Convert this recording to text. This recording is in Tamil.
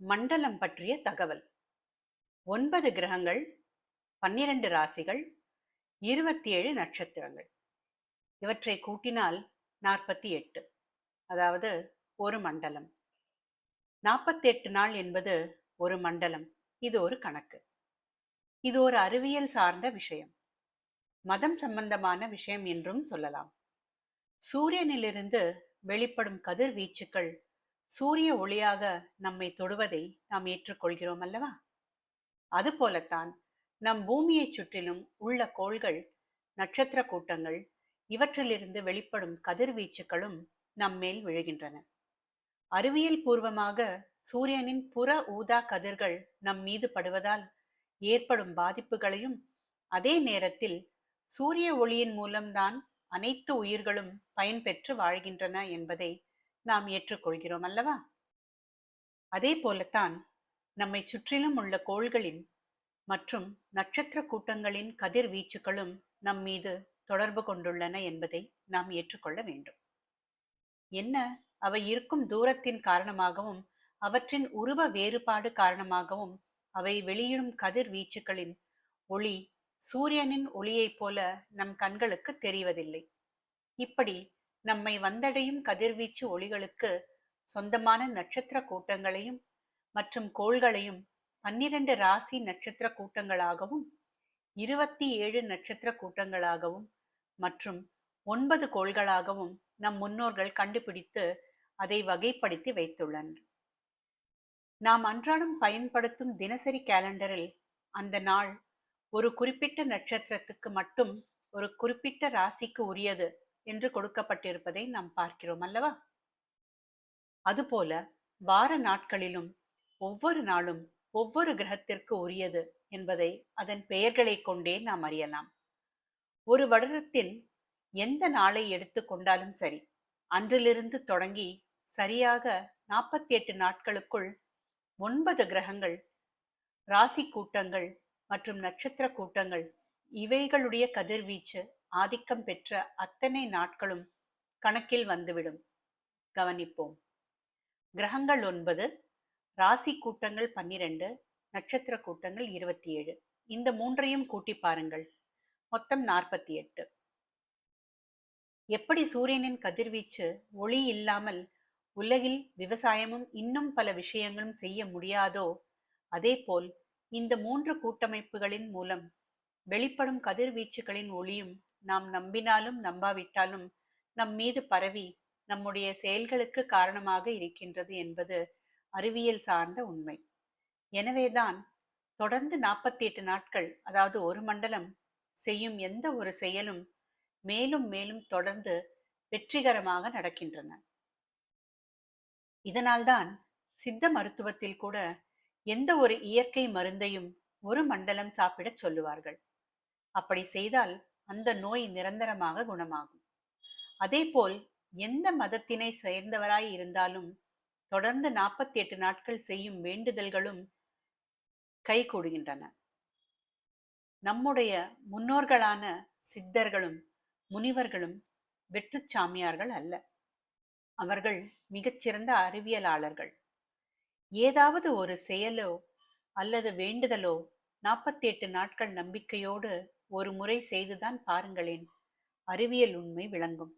மண்டலம் பற்றிய தகவல். 9 கிரகங்கள், 12 ராசிகள், 27 நட்சத்திரங்கள். இவற்றை கூட்டினால் 48, அதாவது ஒரு மண்டலம். 48 நாள் என்பது ஒரு மண்டலம். இது ஒரு கணக்கு. இது ஒரு அறிவியல் சார்ந்த விஷயம், மதம் சம்பந்தமான விஷயம் என்றும் சொல்லலாம். சூரியனிலிருந்து வெளிப்படும் கதிர்வீச்சுக்கள் சூரிய ஒளியாக நம்மை தொடுவதை நாம் ஏற்றுக்கொள்கிறோம் அல்லவா? அதுபோலத்தான் நம் பூமியை சுற்றிலும் உள்ள கோள்கள், நட்சத்திர கூட்டங்கள், இவற்றிலிருந்து வெளிப்படும் கதிர்வீச்சுக்களும் நம்மேல் விழுகின்றன. அறிவியல் பூர்வமாக சூரியனின் புற ஊதா கதிர்கள் நம் மீது படுவதால் ஏற்படும் பாதிப்புகளையும், அதே நேரத்தில் சூரிய ஒளியின் மூலம்தான் அனைத்து உயிர்களும் பயன்பெற்று வாழ்கின்றன என்பதை நாம் ஏற்றுக்கொள்கிறோம் அல்லவா? அதே போலத்தான் நம்மை சுற்றிலும் உள்ள கோள்களின் மற்றும் நட்சத்திர கூட்டங்களின் கதிர்வீச்சுகளும் நம் மீது தொடர்பு கொண்டுள்ளன என்பதை நாம் ஏற்றுக்கொள்ள வேண்டும். என்ன, அவை இருக்கும் தூரத்தின் காரணமாகவும் அவற்றின் உருவ வேறுபாடு காரணமாகவும் அவை வெளியிடும் கதிர்வீச்சுகளின் ஒளி சூரியனின் ஒளியைப் போல நம் கண்களுக்கு தெரிவதில்லை. இப்படி நம்மை வந்தடையும் கதிர்வீச்சு ஒளிகளுக்கு சொந்தமான நட்சத்திர கூட்டங்களையும் மற்றும் கோள்களையும் 12 ராசி நட்சத்திர கூட்டங்களாகவும், 27 நட்சத்திர கூட்டங்களாகவும் மற்றும் 9 கோள்களாகவும் நம் முன்னோர்கள் கண்டுபிடித்து அதை வகைப்படுத்தி வைத்துள்ளனர். நாம் அன்றாடம் பயன்படுத்தும் தினசரி கேலண்டரில் அந்த நாள் ஒரு குறிப்பிட்ட நட்சத்திரத்துக்கு மட்டும், ஒரு குறிப்பிட்ட ராசிக்கு உரியது என்று கொடுக்கப்பட்டிருப்பதை நாம் பார்க்கிறோம் அல்லவா? அதுபோல வார நாட்களிலும் ஒவ்வொரு நாளும் ஒவ்வொரு கிரகத்திற்கு உரியது என்பதை அதன் பெயர்களை கொண்டே நாம் அறியலாம். ஒரு வருடத்தின் எந்த நாளை எடுத்து கொண்டாலும் சரி, அன்றிலிருந்து தொடங்கி சரியாக 48 நாட்களுக்குள் 9 கிரகங்கள், ராசி கூட்டங்கள் மற்றும் நட்சத்திர கூட்டங்கள் இவைகளுடைய கதிர்வீச்சு ஆதிக்கம் பெற்ற அத்தனை நாட்களும் கணக்கில் வந்துவிடும். கவனிப்போம். கிரகங்கள் 9, ராசி கூட்டங்கள் 12, நட்சத்திர கூட்டங்கள் 27. இந்த மூன்றையும் கூட்டி பாருங்கள், மொத்தம் 48. எப்படி சூரியனின் கதிர்வீச்சு ஒளி இல்லாமல் உலகில் விவசாயமும் இன்னும் பல விஷயங்களும் செய்ய முடியாதோ, அதேபோல் இந்த 3 கூட்டமைப்புகளின் மூலம் வெளிப்படும் கதிர்வீச்சுகளின் ஒளியும் நாம் நம்பினாலும் நம்பாவிட்டாலும் நம் மீது பரவி நம்முடைய செயல்களுக்கு காரணமாக இருக்கின்றது என்பது அறிவியல் சார்ந்த உண்மை. எனவேதான் தொடர்ந்து 48 நாட்கள், அதாவது ஒரு மண்டலம் செய்யும் எந்த ஒரு செயலும் மேலும் மேலும் தொடர்ந்து வெற்றிகரமாக நடக்கின்றன. இதனால்தான் சித்த மருத்துவத்தில் கூட எந்த ஒரு இயற்கை மருந்தையும் ஒரு மண்டலம் சாப்பிடச் சொல்லுவார்கள். அப்படி செய்தால் அந்த நோய் நிரந்தரமாக குணமாகும். அதேபோல் எந்த மதத்தினை சேர்ந்தவராய் இருந்தாலும் தொடர்ந்து 48 நாட்கள் செய்யும் வேண்டுதல்களும் கைகூடுகின்றன. நம்முடைய முன்னோர்களான சித்தர்களும் முனிவர்களும் வெற்றுச்சாமியார்கள் அல்ல. அவர்கள் மிகச்சிறந்த அறிவியலாளர்கள். ஏதாவது ஒரு செயலோ அல்லது வேண்டுதலோ 48 நாட்கள் நம்பிக்கையோடு ஒரு முறை செய்துதான் பாருங்களேன், அறிவியல் உண்மை விளங்கும்.